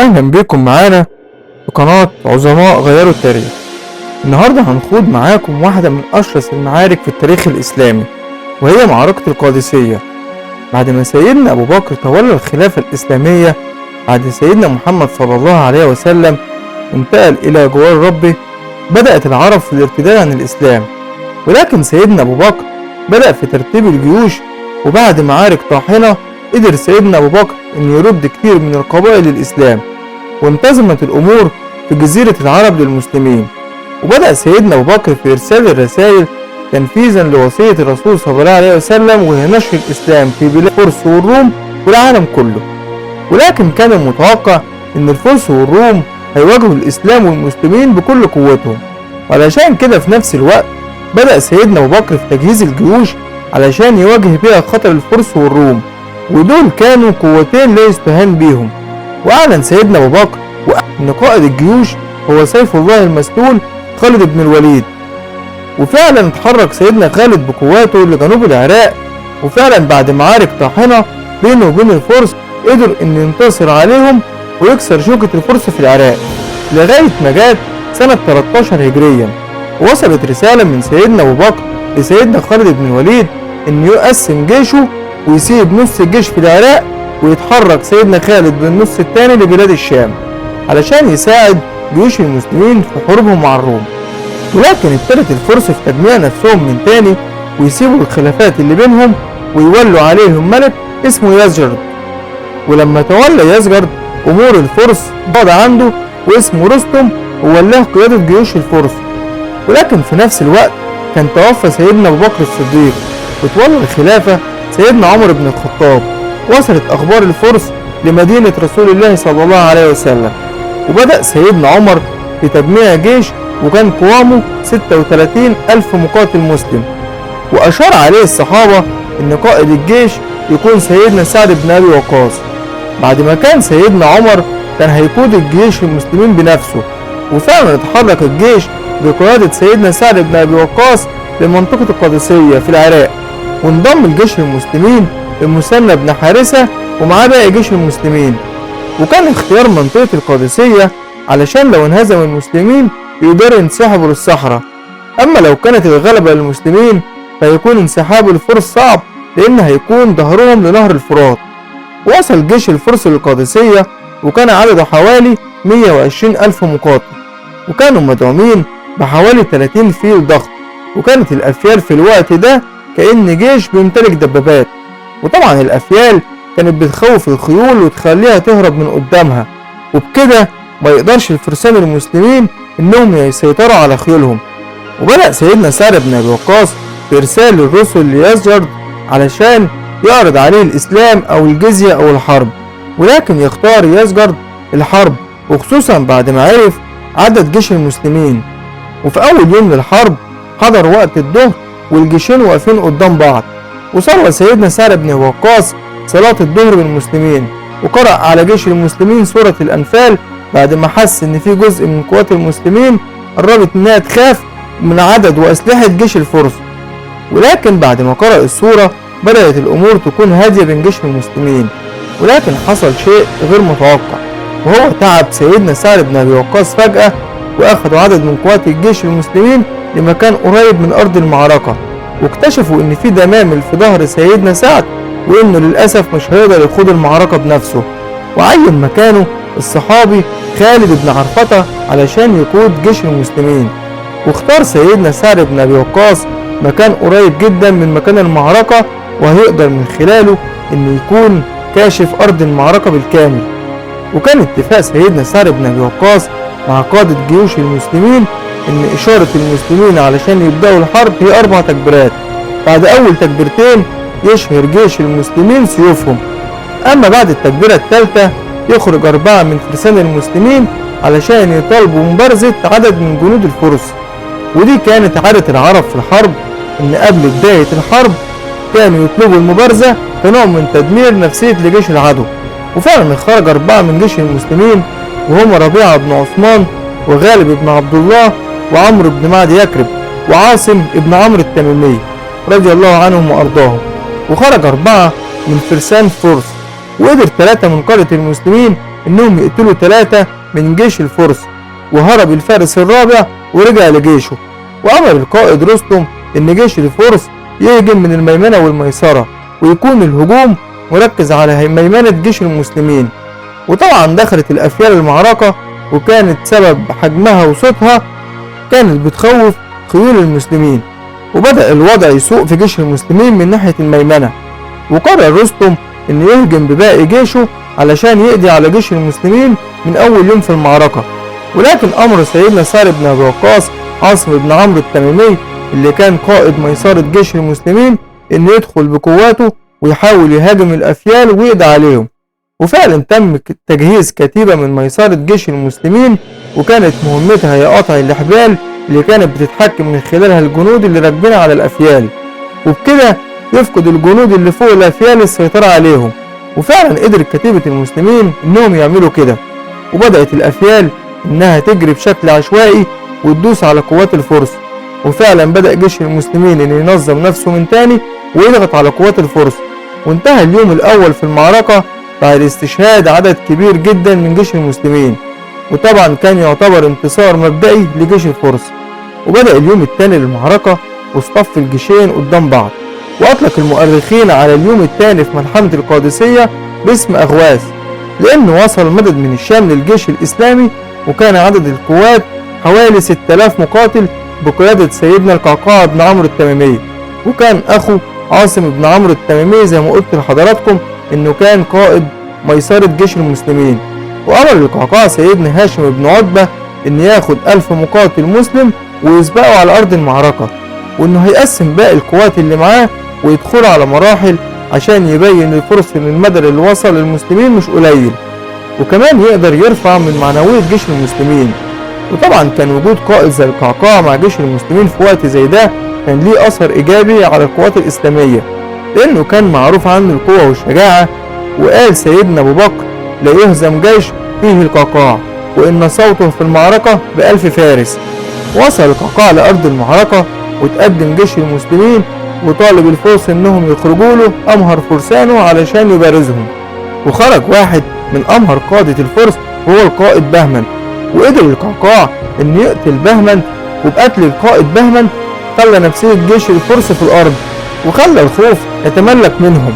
أهلا بكم معانا في قناة عظماء غيروا التاريخ. النهاردة هنخوض معاكم واحدة من أشرس المعارك في التاريخ الإسلامي، وهي معركة القادسية. بعد ما سيدنا أبو بكر تولى الخلافة الإسلامية بعد سيدنا محمد صلى الله عليه وسلم وانتقل إلى جوار ربه، بدأت العرب في الارتداد عن الإسلام، ولكن سيدنا أبو بكر بدأ في ترتيب الجيوش. وبعد معارك طاحنة قدر سيدنا أبو بكر أن يرد كتير من القبائل للإسلام، وانتظمت الأمور في جزيرة العرب للمسلمين. وبدأ سيدنا أبو بكر في إرسال الرسائل تنفيذا لوصية الرسول صلى الله عليه وسلم، وهي نشر الإسلام في بلاد الفرس والروم والعالم كله. ولكن كان المتوقع أن الفرس والروم هيواجهوا الإسلام والمسلمين بكل قوتهم، وعلشان كده في نفس الوقت بدأ سيدنا أبو بكر في تجهيز الجيوش علشان يواجه بيها خطر الفرس والروم، ودول كانوا قوتين لا يستهان بيهم. وأعلن سيدنا أبو بكر أن قائد الجيوش هو سيف الله المسلول خالد بن الوليد. وفعلا اتحرك سيدنا خالد بقواته لجنوب العراق، وفعلا بعد معارك طاحنة بينه وبين الفرس قدر أن ينتصر عليهم ويكسر شوكة الفرس في العراق لغاية ما جات سنة 13 هجريا. وصلت رسالة من سيدنا أبو بكر لسيدنا خالد بن الوليد أن يقسم جيشه ويسيب نص الجيش في العراق، ويتحرك سيدنا خالد بالنص الثاني لبلاد الشام علشان يساعد جيوش المسلمين في حروبهم مع الروم. ولكن ابتدت الفرس في تجميع نفسهم من تاني ويسيبوا الخلافات اللي بينهم ويولوا عليهم ملك اسمه يزجرد. ولما تولى يزجرد امور الفرس بعد عنده واسمه رستم، وولاه قيادة جيوش الفرس. ولكن في نفس الوقت كان توفى سيدنا ابو بكر الصديق، وتولى الخلافة سيدنا عمر بن الخطاب. وصلت اخبار الفرس لمدينة رسول الله صلى الله عليه وسلم، وبدأ سيدنا عمر في تجميع جيش، وكان قوامه 36 ألف مقاتل مسلم. وأشار عليه الصحابة أن قائد الجيش يكون سيدنا سعد بن أبي وقاص، بعد ما كان سيدنا عمر كان هيقود الجيش المسلمين بنفسه. وفعلا اتحرك الجيش بقيادة سيدنا سعد بن أبي وقاص لمنطقة القادسية في العراق، وانضم الجيش المسلمين المثنى بن حارثة ومعاه باقي جيش المسلمين. وكان اختيار منطقة القادسية علشان لو انهزم المسلمين يقدروا ينسحبوا للصحراء، أما لو كانت الغلبة للمسلمين فيكون انسحاب الفرس صعب لأن هيكون ظهرهم لنهر الفرات. وصل جيش الفرس للقادسية وكان عدده حوالي 120 ألف مقاتل، وكانوا مدعومين بحوالي 30 فيل ضغط. وكانت الأفيال في الوقت ده كأن جيش بيمتلك دبابات، وطبعا الأفيال كانت بتخوف الخيول وتخليها تهرب من قدامها، وبكده ما يقدرش الفرسان المسلمين انهم يسيطروا على خيولهم. وبدأ سيدنا سعد بن ابي وقاص بارسال الرسل ليزجرد علشان يعرض عليه الاسلام او الجزية او الحرب، ولكن يختار يزجرد الحرب، وخصوصا بعد ما عرف عدد جيش المسلمين. وفي اول يوم للحرب حضر وقت الظهر والجيشين واقفين قدام بعض، وصلى سيدنا سعد بن ابي وقاص صلاة الظهر بالمسلمين، وقرأ على جيش المسلمين سورة الأنفال بعد ما حس ان في جزء من قوات المسلمين قربت انها تخاف من عدد واسلحة جيش الفرس. ولكن بعد ما قرأ السورة بدأت الامور تكون هادية بين جيش المسلمين. ولكن حصل شيء غير متوقع، وهو تعب سيدنا سعد بن ابي وقاص فجأة، واخدوا عدد من قوات الجيش المسلمين لمكان قريب من ارض المعركة، واكتشفوا ان في دمامل في ظهر سيدنا سعد، وانه للأسف مش هيقدر يخوض المعركة بنفسه. وعين مكانه الصحابي خالد بن عرفطة علشان يقود جيش المسلمين. واختار سيدنا سعد بن أبي وقاص مكان قريب جدا من مكان المعركة، وهيقدر من خلاله انه يكون كاشف ارض المعركة بالكامل. وكان اتفاق سيدنا سعد بن أبي وقاص مع قادة جيوش المسلمين ان اشارة المسلمين علشان يبدأوا الحرب هي 4 تكبيرات. بعد اول تكبيرتين يشهر جيش المسلمين سيوفهم، اما بعد التكبيرة الثالثة يخرج 4 من فرسان المسلمين علشان يطالبوا مبارزة عدد من جنود الفرس. ودي كانت عادة العرب في الحرب، ان قبل بداية الحرب كانوا يطلبوا المبارزة كنوع من تدمير نفسية لجيش العدو. وفعلا خرج 4 من جيش المسلمين، وهم ربيعة بن عثمان وغالب بن عبد الله وعمرو بن معد يكرب وعاصم بن عمرو التميمي رضي الله عنهم وارضاهم. وخرج 4 من فرسان فرس، وقدر 3 من قادة المسلمين انهم يقتلوا 3 من جيش الفرس، وهرب الفارس الرابع ورجع لجيشه. وامر القائد رستم ان جيش الفرس يهجم من الميمنة والميسرة، ويكون الهجوم مركز على ميمنة جيش المسلمين. وطبعا دخلت الافيال المعركة، وكانت سبب حجمها وصوتها كانت بتخوف خيول المسلمين. وبدأ الوضع يسوء في جيش المسلمين من ناحية الميمنة، وقرر رستم انه يهجم بباقي جيشه علشان يقضي على جيش المسلمين من اول يوم في المعركة. ولكن امر سيدنا سعد بن ابي وقاص عاصم بن عمرو التميمي اللي كان قائد ميسرة جيش المسلمين انه يدخل بقواته ويحاول يهاجم الافيال ويقضي عليهم. وفعلا تم تجهيز كتيبة من ميسرة جيش المسلمين، وكانت مهمتها هي قطع الإحبال اللي كانت بتتحكم من خلالها الجنود اللي راكبين على الأفيال، وبكده يفقد الجنود اللي فوق الأفيال السيطرة عليهم. وفعلا قدرت كتيبة المسلمين إنهم يعملوا كده، وبدأت الأفيال إنها تجري بشكل عشوائي وتدوس على قوات الفرس. وفعلا بدأ جيش المسلمين إنه ينظم نفسه من تاني ويضغط على قوات الفرس. وانتهى اليوم الأول في المعركة بعد استشهاد عدد كبير جدا من جيش المسلمين، وطبعا كان يعتبر انتصار مبدئي لجيش الفرس. وبدأ اليوم الثاني للمعركة واصطف الجيشين قدام بعض، وأطلق المؤرخين على اليوم الثاني في ملحمة القادسية باسم أغواث، لأنه وصل مدد من الشام للجيش الإسلامي، وكان عدد القوات حوالي 6000 مقاتل بقيادة سيدنا القعقاع بن عمرو التميمي. وكان أخو عاصم بن عمرو التميمي زي ما قلت لحضراتكم إنه كان قائد ميسرة جيش المسلمين. وأمر القعقاع سيدنا هاشم بن عتبة إن ياخد 1000 مقاتل مسلم ويسبقوا على أرض المعركة، وإنه هيقسم باقي القوات اللي معاه ويدخلوا على مراحل عشان يبين للفرس إن المدد اللي وصل للمسلمين مش قليل، وكمان يقدر يرفع من معنوية جيش المسلمين. وطبعا كان وجود قائد زي القعقاع مع جيش المسلمين في وقت زي ده كان ليه أثر إيجابي على القوات الإسلامية، لأنه كان معروف عنه القوة والشجاعة. وقال سيدنا أبو بكر: لا يهزم جيش فيه القعقاع، وإن صوته في المعركة ب1000 فارس. وصل القعقاع لأرض المعركة وتقدم جيش المسلمين وطالب الفرس إنهم يخرجوا له أمهر فرسانه علشان يبارزهم. وخرج واحد من أمهر قادة الفرس وهو القائد بهمن، وقدر القعقاع إن يقتل بهمن، وبقتل القائد بهمن خلى نفسية جيش الفرس في الأرض وخلى الخوف يتملك منهم.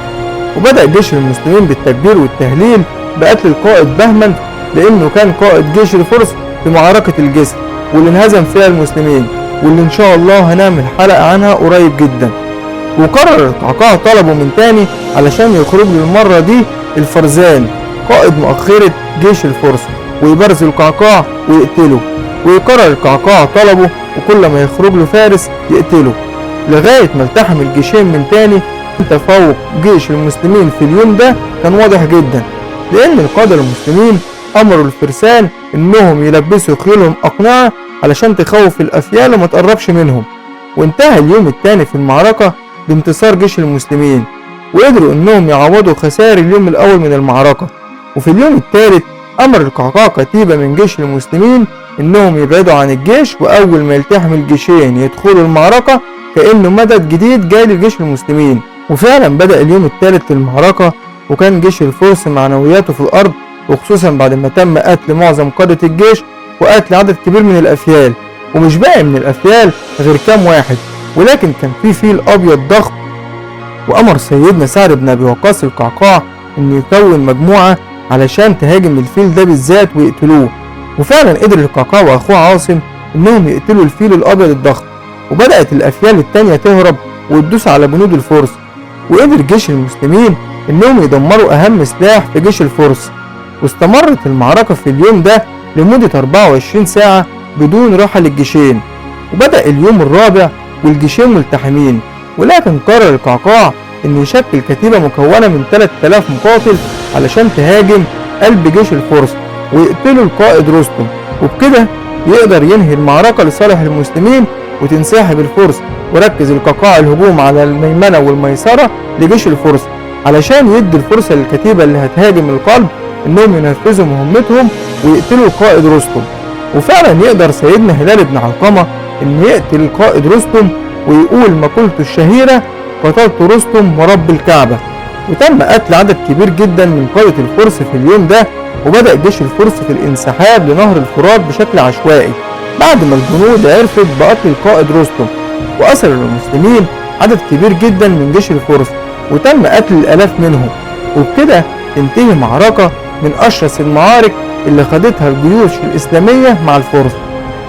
وبدأ جيش المسلمين بالتكبير والتهليل بقتل القائد بهمن، لأنه كان قائد جيش الفرس في معركة الجسر واللي انهزم فيها المسلمين، واللي إن شاء الله هنعمل حلقة عنها قريب جدا. وقرر القعقاع طلبه من تاني علشان يخرج للمرة دي الفرزان قائد مؤخرة جيش الفرس ويبرز القعقاع ويقتله. ويقرر القعقاع طلبه، وكل ما يخرج له فارس يقتله، لغاية ما التحم الجيشين من تاني. تفوق جيش المسلمين في اليوم ده كان واضح جدا، لأن القادة المسلمين أمروا الفرسان إنهم يلبسوا خيولهم أقنعة علشان تخوف الأفيال وما تقربش منهم. وانتهى اليوم الثاني في المعركة بانتصار جيش المسلمين، وقدروا إنهم يعوضوا خسائر اليوم الأول من المعركة. وفي اليوم الثالث أمر القعقاع كتيبة من جيش المسلمين إنهم يبعدوا عن الجيش، وأول ما يلتحم الجيشين يدخلوا المعركة كأنه مدد جديد جاي لجيش المسلمين. وفعلا بدأ اليوم الثالث للمعركة، وكان جيش الفرس معنوياته في الأرض، وخصوصا بعد ما تم قتل معظم قادة الجيش وقتل عدد كبير من الأفيال. ومش باقي من الأفيال غير كام واحد، ولكن كان في فيل أبيض ضخم. وأمر سيدنا سعد بن أبي وقاص القعقاع إنه يكون مجموعة علشان تهاجم الفيل ده بالذات ويقتلوه. وفعلا قدر القعقاع وأخوه عاصم إنهم يقتلوا الفيل الأبيض الضخم. وبدأت الأفيال التانية تهرب وتدوس على جنود الفرس، وقدر جيش المسلمين إنهم يدمروا أهم سلاح في جيش الفرس. واستمرت المعركة في اليوم ده لمدة 24 ساعة بدون راحة للجيشين. وبدأ اليوم الرابع والجيشين ملتحمين، ولكن قرر القعقاع إنه يشكل كتيبة مكونة من 3000 مقاتل علشان تهاجم قلب جيش الفرس ويقتلوا القائد رستم، وبكده يقدر ينهي المعركة لصالح المسلمين وتنسحب الفرس. وركز القعقاع الهجوم على الميمنة والميسرة لجيش الفرس علشان يدي الفرصة للكتيبة اللي هتهاجم القلب انهم ينفذوا مهمتهم ويقتلوا القائد رستم. وفعلا يقدر سيدنا هلال بن علقمة ان يقتل القائد رستم ويقول مقولته الشهيرة: قتلت رستم ورب الكعبة. وتم قتل عدد كبير جدا من قادة الفرس في اليوم ده، وبدأ جيش الفرس في الانسحاب لنهر الفرات بشكل عشوائي بعد ما الجنود عرفت بقتل القائد رستم، وأسر المسلمين عدد كبير جدا من جيش الفرس وتم قتل الآلاف منهم. وبكده تنتهي معركة من أشرس المعارك اللي خدتها الجيوش الإسلامية مع الفرس،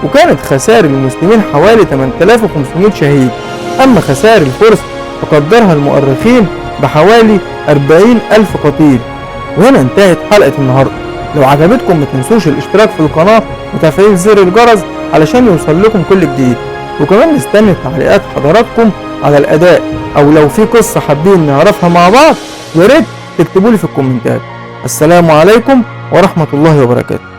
وكانت خسائر المسلمين حوالي 8500 شهيد، أما خسائر الفرس فقدرها المؤرخين بحوالي 40,000 قتيل. وهنا انتهت حلقة النهاردة. لو عجبتكم ما تنسوش الاشتراك في القناة وتفعيل زر الجرس علشان يوصل لكم كل جديد، وكمان مستني تعليقات حضراتكم على الأداء، أو لو في قصة حابين نعرفها مع بعض ياريت تكتبولي في الكومنتات. السلام عليكم ورحمة الله وبركاته.